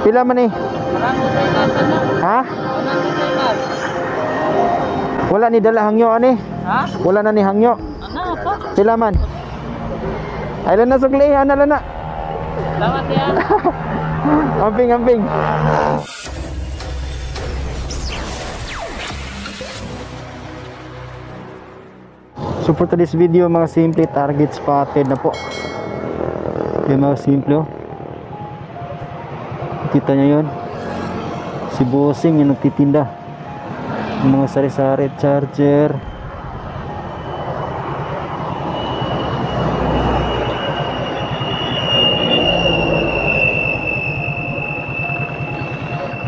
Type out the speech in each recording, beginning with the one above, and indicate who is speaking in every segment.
Speaker 1: Pila man eh? Ha? Wala ni dala hangyo ani?
Speaker 2: Ha?
Speaker 1: Wala na ni hangyo.
Speaker 2: Ano pa?
Speaker 1: Pila man? Ay lang na sugli, ana lang na.
Speaker 2: Salamat ya.
Speaker 1: Amping. So for today's video, mga simple target spotted na po. Yung mga simple oh. Kita nyo yun, si Bossing yung nagtitinda ng mga sari-sari, charger.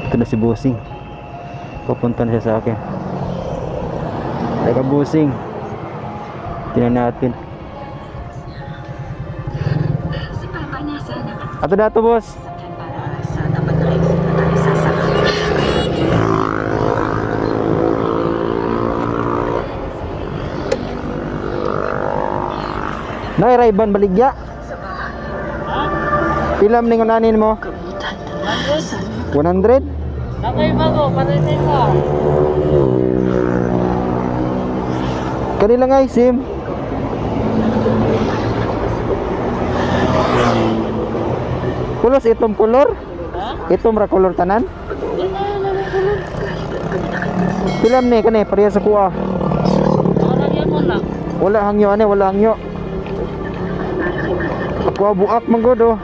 Speaker 1: Ito na si Bossing, papunta na siya sa akin. Teka Bossing, tingnan natin. Ato dato boss. Nay Ray-Ban baligya. Pila man ningon anin mo? 100?
Speaker 2: Nakay bago, patayin mo.
Speaker 1: Kanila nga SIM. Kulos itom kolor? Itom ra kolor tanan? Pila man ni kani pareha sa kuha. Wala hangyo ani, wala hangyo. Kuha buak manggod oh.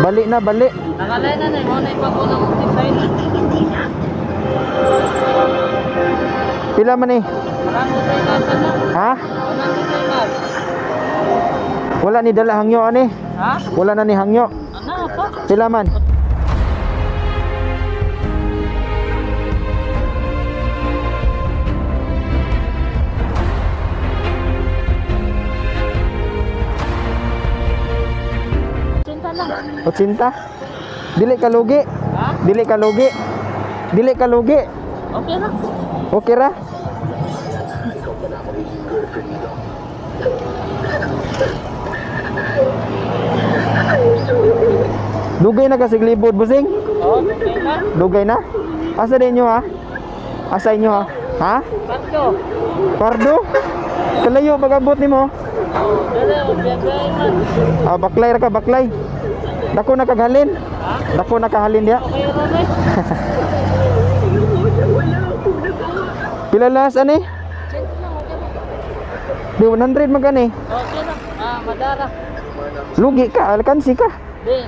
Speaker 1: Balik na, balik.
Speaker 2: Nakalay na na, mo na ipagulang ng design.
Speaker 1: Pila man eh? Ha? Wala ni dala hangyo ani?
Speaker 2: Ha?
Speaker 1: Wala na ni hangyo.
Speaker 2: Ano pa?
Speaker 1: Pila man? Cinta? Dili ka lugi?
Speaker 2: Ha?
Speaker 1: Dili ka lugi? Dili ka lugi?
Speaker 2: Okay na.
Speaker 1: Okay ra? Dugay na kasi libod Bossing?
Speaker 2: Oo, okay na.
Speaker 1: Dugay na? Asa din nyo ha? Asa inyo ha? Ha?
Speaker 2: Pardo.
Speaker 1: Pardo? Kalayo pag-abot ni mo?
Speaker 2: Dala, biyagay man.
Speaker 1: Ah, baklay ra ka, baklay. Dako na kaghalin.
Speaker 2: Ha?
Speaker 1: Dako na kahalin dia.
Speaker 2: Okay ron eh.
Speaker 1: Pila las ani? Di 100 magani.
Speaker 2: Okay na. Madara.
Speaker 1: Lugi ka, alkansi ka.
Speaker 2: Di,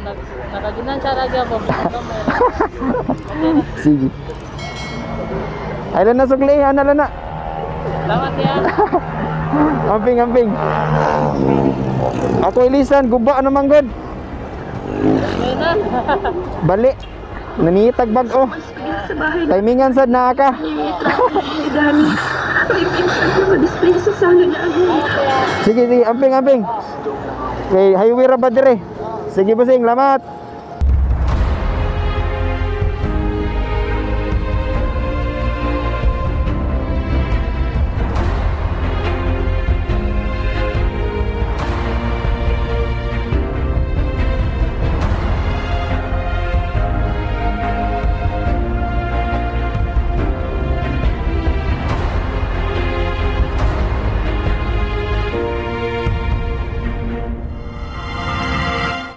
Speaker 2: nakaginan sa ragya po.
Speaker 1: Sige. Ay lang na sugli, ana lang na.
Speaker 2: Salamat ya.
Speaker 1: Amping. Ako ilisan, guba na manggod.
Speaker 2: Okay na.
Speaker 1: Bali. Nanitag bag-o. Timingan sad na ka. Sige, amping. Okay, highway ra ba dire? Sige Bossing, lamat.